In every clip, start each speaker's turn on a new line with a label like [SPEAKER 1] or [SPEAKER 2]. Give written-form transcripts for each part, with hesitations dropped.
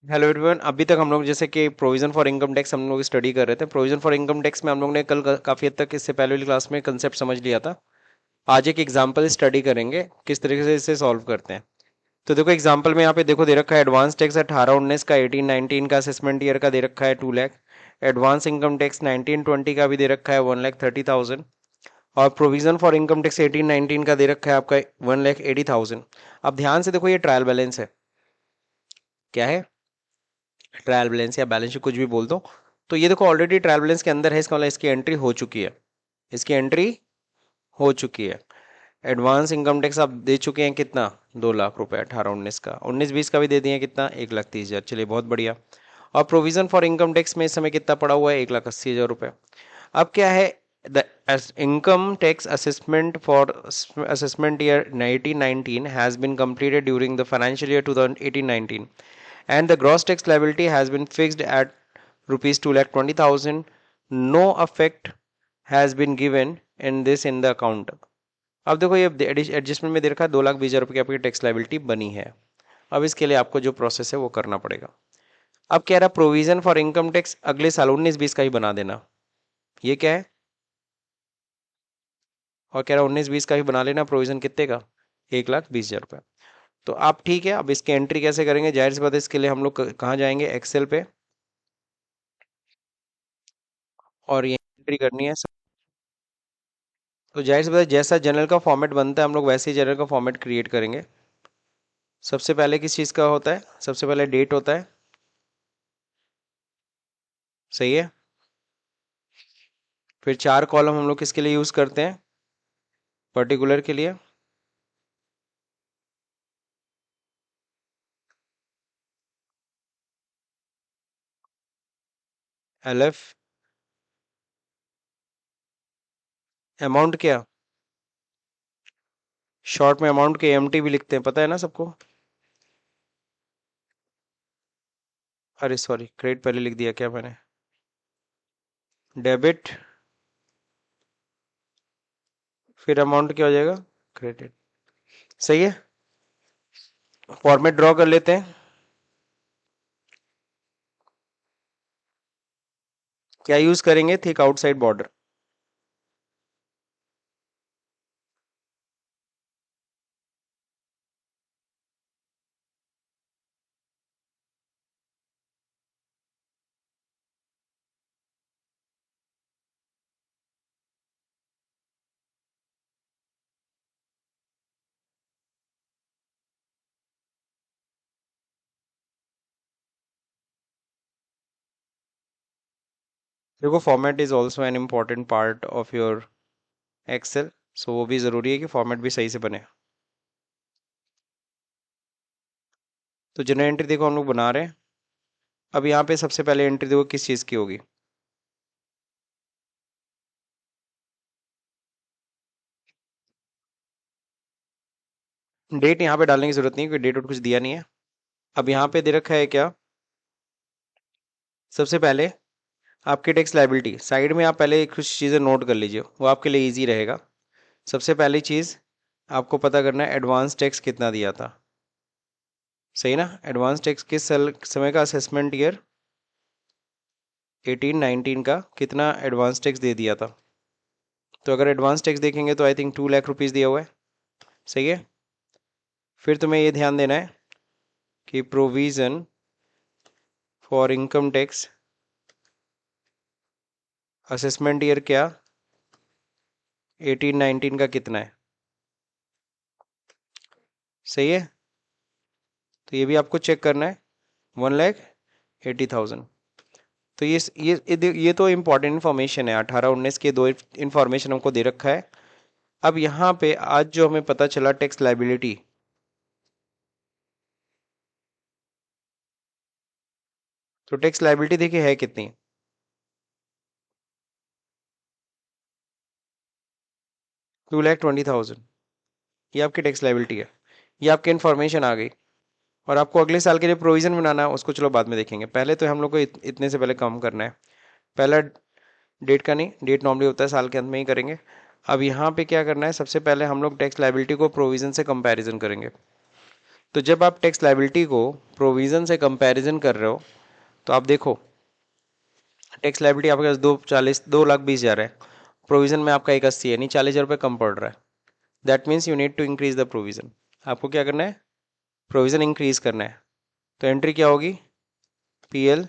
[SPEAKER 1] Hello everyone. अभी तक हम लोग जैसे कि प्रोविजन फॉर इनकम टैक्स हम लोग स्टडी कर रहे थे। प्रोविजन फॉर इनकम टैक्स में हम लोग ने कल काफ़ी हद तक इससे पहले वाली क्लास में कंसेप्ट समझ लिया था। आज एक एग्जांपल स्टडी करेंगे किस तरीके से इसे सॉल्व करते हैं। तो देखो एग्जांपल में यहाँ पे देखो दे रखा है एडवांस टैक्स 18-19 का, 18-19 का असेसमेंट ईयर का दे रखा है 2 लाख। एडवांस इनकम टैक्स 19-20 का भी दे रखा है 1,30,000। और प्रोविजन फॉर इनकम टैक्स 18-19 का दे रखा है आपका 1,80,000। अब ध्यान से देखो, ये ट्रायल बैलेंस है। क्या है? ट्रायल बैलेंस या बैलेंस शीट कुछ भी बोल दो। तो ये देखो ऑलरेडी ट्रायल बैलेंस के अंदर है, इसका मतलब इसकी एंट्री हो चुकी है। इसकी एंट्री हो चुकी है। एडवांस इनकम टैक्स आप दे चुके हैं कितना? 2 लाख रुपए 18-19 का। 19-20 का भी दे दिए कितना? 1,30,000। चलिए बहुत बढ़िया। और प्रोविजन फॉर इनकम टैक्स में इस समय कितना पड़ा हुआ है? 1,80,000 रुपए। अब क्या है? The income tax assessment for assessment year 1919 has been completed during the financial year 2018-19 and the gross tax liability has been fixed at rupees 2,20,000. No effect has been given in this in the account. अब देखो ये adjustment में दे रखा है 2,20,000 रुपये की आपकी tax liability बनी है। अब इसके लिए आपको जो प्रोसेस है वो करना पड़ेगा। अब कह रहा प्रोविजन फॉर इनकम टैक्स अगले साल 19-20 का ही बना देना। ये क्या है? और कह रहा 19-20 का ही बना लेना। प्रोविजन कितने का? 1,20,000 रुपये। तो आप ठीक है, अब इसकी एंट्री कैसे करेंगे? जाहिर सी बात है, इसके लिए हम लोग कहाँ जाएंगे? एक्सेल पे। और ये एंट्री करनी है। तो जाहिर सी बात है, जैसा जनरल का फॉर्मेट बनता है हम लोग वैसे ही जनरल का फॉर्मेट क्रिएट करेंगे। सबसे पहले किस चीज़ का होता है? सबसे पहले डेट होता है। सही है। फिर 4 कॉलम हम लोग किसके लिए यूज़ करते हैं? पर्टिकुलर के लिए। LF। अमाउंट क्या? शॉर्ट में अमाउंट के MT भी लिखते हैं, पता है ना सबको। अरे सॉरी, क्रेडिट पहले लिख दिया क्या मैंने? डेबिट। फिर अमाउंट क्या हो जाएगा? क्रेडिट। सही है। फॉर्मेट ड्रॉ कर लेते हैं। क्या यूज़ करेंगे? Thick outside border. देखो format is also an important part of your Excel. So वो भी ज़रूरी है कि फॉर्मेट भी सही से बने। तो जनरल एंट्री देखो हम लोग बना रहे हैं। अब यहाँ पे सबसे पहले एंट्री देखो किस चीज़ की होगी? डेट यहाँ पे डालने की जरूरत नहीं, क्योंकि डेट कुछ दिया नहीं है। अब यहाँ पे दे रखा है क्या? सबसे पहले आपकी टैक्स लाइबिलिटी साइड में आप पहले कुछ चीज़ें नोट कर लीजिए, वो आपके लिए इजी रहेगा। सबसे पहली चीज़ आपको पता करना है एडवांस टैक्स कितना दिया था। सही ना? एडवांस टैक्स किस समय का? असेसमेंट ईयर 18-19 का कितना एडवांस टैक्स दे दिया था? तो अगर एडवांस टैक्स देखेंगे तो आई थिंक 2 लाख रुपीज़ दिया हुआ है। सही है। फिर तुम्हें ये ध्यान देना है कि provision for income tax assessment year क्या? 18-19 का कितना है? सही है। तो ये भी आपको चेक करना है। 1,80,000। तो ये तो इम्पोर्टेंट इन्फॉर्मेशन है। 18-19 के दो इन्फॉर्मेशन हमको दे रखा है। अब यहाँ पे आज जो हमें पता चला टैक्स लाइबिलिटी, तो टैक्स लाइबिलिटी देखिए है कितनी? 2,20,000। ये आपकी टैक्स लाइबिलिटी है। ये आपकी इन्फॉर्मेशन आ गई। और आपको अगले साल के लिए प्रोविजन बनाना है, उसको चलो बाद में देखेंगे। पहले तो हम लोग को इतने से पहले काम करना है। पहला डेट का नहीं, डेट नॉर्मली होता है साल के अंत में ही करेंगे। अब यहाँ पे क्या करना है? सबसे पहले हम लोग टैक्स लाइबिलिटी को प्रोविजन से कंपैरिजन करेंगे। तो जब आप टैक्स लाइबिलिटी को प्रोविजन से कंपैरिजन कर रहे हो तो आप देखो टैक्स लाइबिलिटी आपके पास 2,40,2,20,000 है, प्रोविजन में आपका 1,80 है, नहीं 40,000 रुपये कम पड़ रहा है। That means you need to increase the provision. आपको क्या करना है, प्रोविजन इंक्रीज करना है। तो एंट्री क्या होगी, PL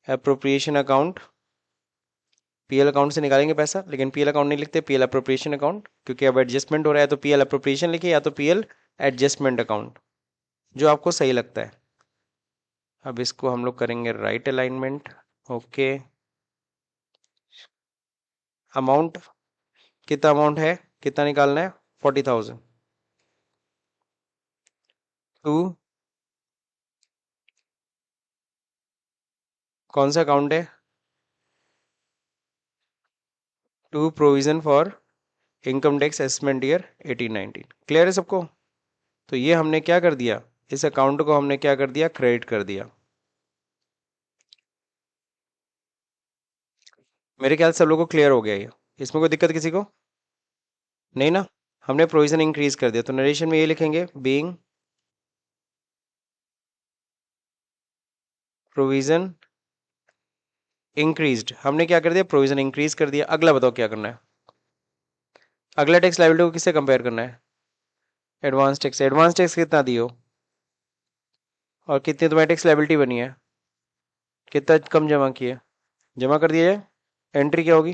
[SPEAKER 1] appropriation account, PL account से निकालेंगे पैसा, लेकिन पीएल अकाउंट नहीं लिखते, पीएल अप्रोप्रिएशन अकाउंट, क्योंकि अब एडजस्टमेंट हो रहा है तो पीएल अप्रोप्रिएशन लिखिए या तो पीएल एडजस्टमेंट अकाउंट, जो आपको सही लगता है। अब इसको हम लोग करेंगे राइट अलाइनमेंट। ओके, अमाउंट कितना अमाउंट है, कितना निकालना है, 40,000 टू कौन सा अकाउंट है, to provision for income tax assessment year 18-19। Clear है सबको। तो ये हमने क्या कर दिया, इस अकाउंट को हमने क्या कर दिया, क्रेडिट कर दिया। मेरे ख्याल से सब लोगों को क्लियर हो गया ये, इसमें कोई दिक्कत किसी को नहीं ना। हमने प्रोविजन इंक्रीज कर दिया, तो नरेशन में ये लिखेंगे बीइंग प्रोविजन इंक्रीज्ड। हमने क्या कर दिया, प्रोविजन इंक्रीज कर दिया। अगला बताओ क्या करना है, अगला टैक्स लायबिलिटी को किससे कंपेयर करना है, एडवांस टैक्स। एडवांस टैक्स कितना दियो और कितनी तुम्हारी टैक्स लायबिलिटी बनी है, कितना कम जमा किए, जमा कर दिया जाए। एंट्री क्या होगी,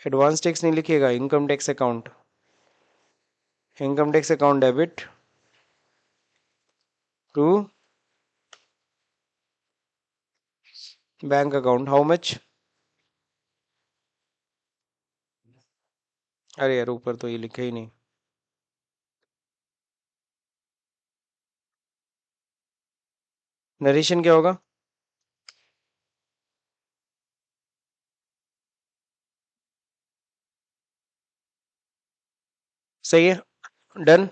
[SPEAKER 1] एडवांस टैक्स नहीं लिखिएगा, income tax account, income tax account debit to bank account, how much. अरे यार ऊपर तो ये लिखा ही नहीं। नरेशन क्या होगा, सही है, डन।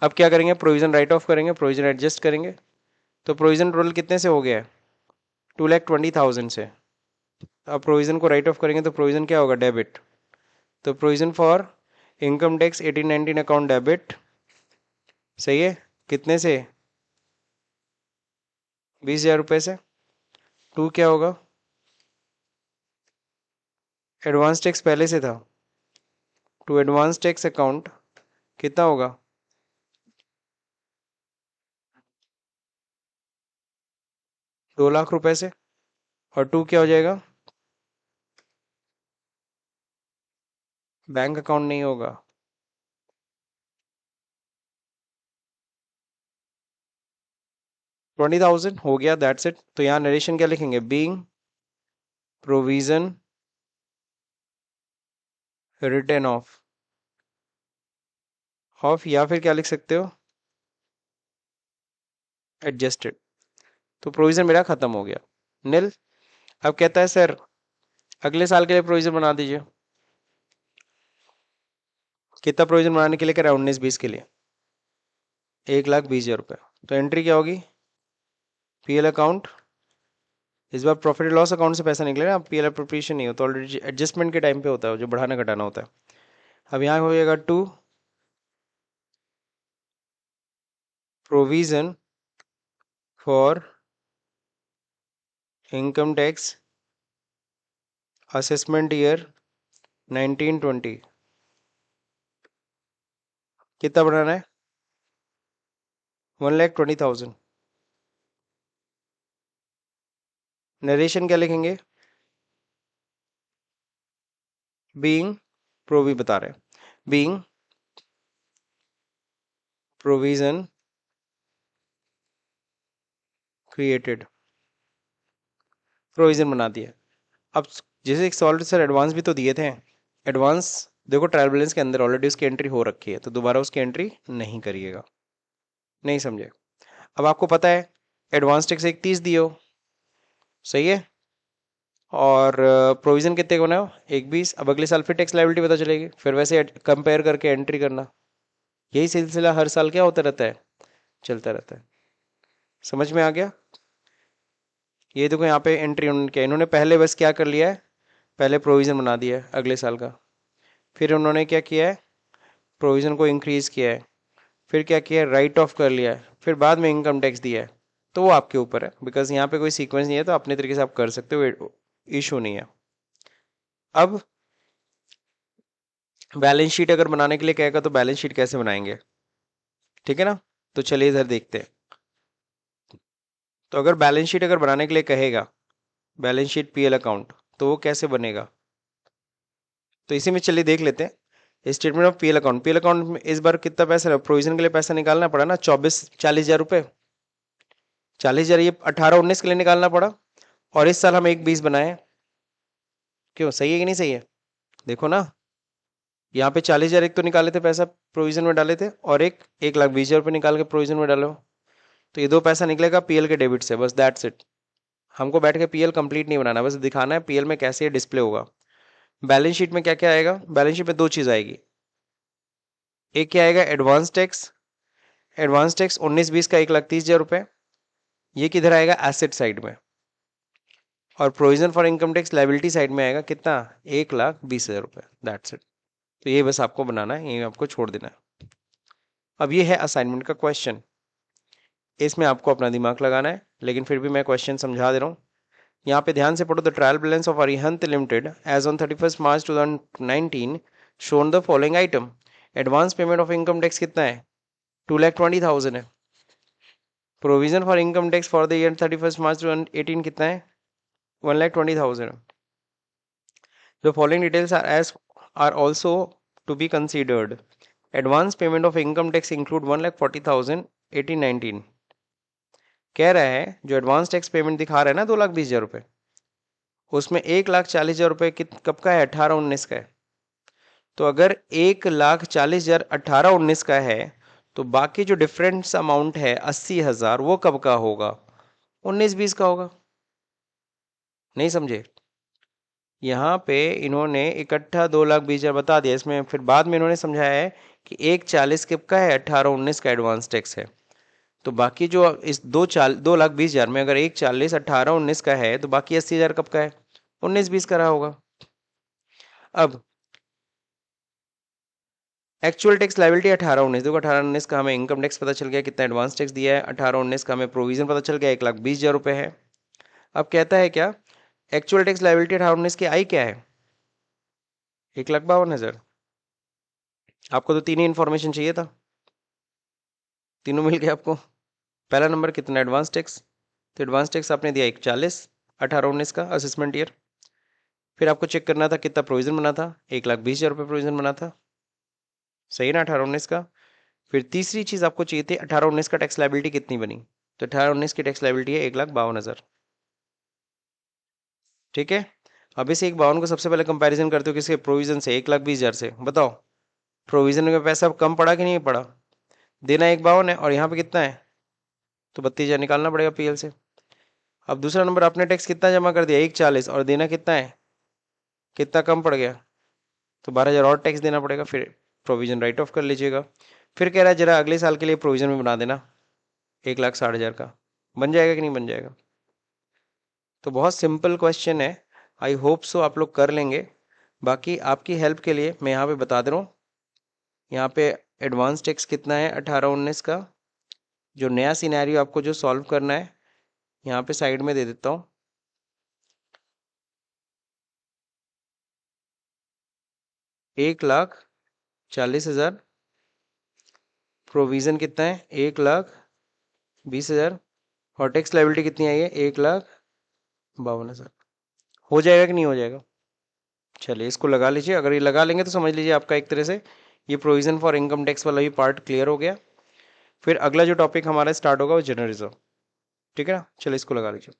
[SPEAKER 1] अब क्या करेंगे, प्रोविजन राइट ऑफ करेंगे, प्रोविजन एडजस्ट करेंगे। तो प्रोविजन टोटल कितने से हो गया है, 2,20,000 से। अब प्रोविजन को राइट ऑफ करेंगे तो प्रोविजन क्या होगा, डेबिट। तो provision for income tax 18-19 account debit, सही है, कितने से, 20,000 रुपये से। टू क्या होगा, एडवांस टैक्स पहले से था, टू एडवांस टैक्स अकाउंट कितना होगा, 2,00,000 रुपए से। और टू क्या हो जाएगा, बैंक अकाउंट नहीं होगा, 20,000 हो गया, दैट्स इट। तो यहाँ नरेशन क्या लिखेंगे, बीइंग प्रोविजन रिटर्न ऑफ या फिर क्या लिख सकते हो, एडजस्टेड। तो प्रोविजन मेरा खत्म हो गया, नील। अब कहता है सर अगले साल के लिए प्रोविजन बना दीजिए। कितना प्रोविजन बनाने के लिए कह रहा है, 19-20 के लिए 1,20,000 रुपये। तो एंट्री क्या होगी, पीएल अकाउंट, इस बार प्रॉफिट एंड लॉस अकाउंट से पैसा निकलेगा, पीएल अप्रोप्रिएशन नहीं होता, ऑलरेडी एडजस्टमेंट के टाइम पे होता है जो बढ़ाना घटाना होता है। अब यहाँ हो जाएगा to provision for income tax assessment year 19-20। कितना बढ़ाना है, 1,20,000। नरेशन क्या लिखेंगे, बीइंग प्रोवी बता रहे हैं, बीइंग प्रोविजन क्रिएटेड, प्रोविजन बना दिया। अब जैसे एक सॉल्व सर एडवांस भी तो दिए थे, एडवांस देखो ट्रायल बैलेंस के अंदर ऑलरेडी उसकी एंट्री हो रखी है, तो दोबारा उसकी एंट्री नहीं करिएगा, नहीं समझे। अब आपको पता है एडवांस टैक्स 31 दियो, सही है, और प्रोविजन कितने का बनाओ, 1,20। अब अगले साल फिर टैक्स लायबिलिटी पता चलेगी, फिर वैसे कंपेयर करके एंट्री करना। यही सिलसिला हर साल क्या होता रहता है, चलता रहता है। समझ में आ गया। ये देखो यहाँ पे एंट्री उन्होंने किया, इन्होंने पहले बस क्या कर लिया है, पहले प्रोविजन बना दिया है अगले साल का। फिर उन्होंने क्या किया है, प्रोविज़न को इंक्रीज़ किया है, फिर क्या किया है, राइट ऑफ कर लिया है, फिर बाद में इनकम टैक्स दिया है। तो वो आपके ऊपर है, बिकॉज यहाँ पे कोई सीक्वेंस नहीं है, तो अपने तरीके से आप कर सकते हो, इशू नहीं है। अब बैलेंस शीट अगर बनाने के लिए कहेगा तो बैलेंस शीट कैसे बनाएंगे, ठीक है ना। तो चलिए इधर देखते हैं। तो अगर बैलेंस शीट अगर बनाने के लिए कहेगा, बैलेंस शीट पीएल अकाउंट, तो वो कैसे बनेगा, तो इसी में चलिए देख लेते हैं। स्टेटमेंट ऑफ पीएल अकाउंट में इस बार कितना पैसा, प्रोविजन के लिए पैसा निकालना पड़ा ना, 40,000 रुपये। 40,000 ये 18-19 के लिए निकालना पड़ा, और इस साल हम 1/20 बनाए। क्यों, सही है कि नहीं सही है? देखो ना, यहाँ पे 40,000 एक तो निकाले थे पैसा, प्रोविजन में डाले थे, और 1,20,000 रुपये निकाल के प्रोविजन में डालो। तो ये दो पैसा निकलेगा पीएल के डेबिट से, बस दैट्स इट। हमको बैठ के पीएल कंप्लीट नहीं बनाना, बस दिखाना है पीएल में कैसे ये डिस्प्ले होगा। बैलेंस शीट में क्या क्या आएगा, बैलेंस शीट में दो चीज आएगी। एक क्या आएगा, एडवांस टैक्स। एडवांस टैक्स 19-20 का 1,30,000 रुपये, ये किधर आएगा, एसेट साइड में। और provision for income tax liability side में आएगा कितना, 1,20,000 रुपये, दैट्स इट। तो ये बस आपको बनाना है, ये आपको छोड़ देना है। अब ये है असाइनमेंट का क्वेश्चन, इसमें आपको अपना दिमाग लगाना है, लेकिन फिर भी मैं क्वेश्चन समझा दे रहा हूँ। यहाँ पे ध्यान से पढ़ो। The trial balance of Arihant limited as on 31 March 2019 shown the following item. Advance payment of income tax कितना है, 2,20,000 है। Provision for income tax for the year 31 March 2018 कितना है, 1,20,000। The following details are also to be considered. Advance payment of income tax include 1,40,000 18-19। कह रहा है जो advance tax payment दिखा रहा है ना 2,20,000 रुपये, उसमें 1,40,000 रुपये कब का है, 18-19 का है। तो अगर 1,40,000 18-19 का है, तो बाकी जो डिफरेंस अमाउंट है 80,000, वो कब का होगा, 19-20 का होगा। नहीं समझे? यहाँ पे इन्होंने इकट्ठा 2,20,000 बता दिया, इसमें फिर बाद में इन्होंने समझाया है कि 1,40 कब का है, 18-19 का एडवांस टैक्स है। तो बाकी जो इस 2,20,000 में अगर 1,40 18-19 का है, तो बाकी 80,000 कब का है, 19-20 का रहा होगा। अब एक्चुअल टैक्स लाइबिलिटी 18-19, देखो 18-19 का हमें इनकम टैक्स पता चल गया, कितना एडवांस टैक्स दिया है, 18-19 का हमें प्रोविजन पता चल गया, 1,20,000 रुपये है। अब कहता है क्या, एक्चुअल टैक्स लाइबिलिटी 18-19 की आई क्या है, 1,52,000। आपको तो तीन ही इन्फॉर्मेशन चाहिए था, तीनों मिल गया आपको। पहला नंबर कितना, एडवांस टैक्स, तो एडवांस टैक्स आपने दिया 1,40 18-19 का असेसमेंट ईयर। फिर आपको चेक करना था कितना प्रोविजन बना था, 1,20,000 रुपये प्रोविजन बना था, सही ना, 18-19 का। फिर तीसरी चीज आपको चाहिए थी 18-19 का टैक्स लाइबिलिटी कितनी बनी, तो 18-19 की टैक्स लाइबिलिटी है 1,52,000। ठीक है। अब इसे 1,52 को सबसे पहले कंपैरिजन करते हो किसके, प्रोविजन से, 1,20,000 से। बताओ प्रोविजन में पैसा कम पड़ा कि नहीं पड़ा, देना 1,52 है, और यहाँ पे कितना है, तो 32,000 निकालना पड़ेगा पीएल से। अब दूसरा नंबर, आपने टैक्स कितना जमा कर दिया, 1,40, और देना कितना है, कितना कम पड़ गया, तो 12,000 और टैक्स देना पड़ेगा। फिर प्रोविजन राइट ऑफ कर लीजिएगा। फिर कह रहा है जरा अगले साल के लिए प्रोविजन में बना देना 1,60,000 का, बन जाएगा कि नहीं बन जाएगा। तो बहुत सिंपल क्वेश्चन है, आई होप सो आप लोग कर लेंगे। बाकी आपकी हेल्प के लिए मैं यहाँ पे बता दे रहा हूँ, यहाँ पे एडवांस टैक्स कितना है 18-19 का, जो नया सिनेरियो आपको जो सॉल्व करना है, यहाँ पे साइड में दे देता हूँ। 1,40,000, प्रोविजन कितना है 1,20,000, और टैक्स लाइबिलिटी कितनी आई है 1,52,000। हो जाएगा कि नहीं हो जाएगा? चलिए इसको लगा लीजिए, अगर ये लगा लेंगे तो समझ लीजिए आपका एक तरह से ये प्रोविजन फॉर इनकम टैक्स वाला भी पार्ट क्लियर हो गया। फिर अगला जो टॉपिक हमारा स्टार्ट होगा वो जनरल रिजर्व, ठीक है ना। चलिए इसको लगा लीजिए।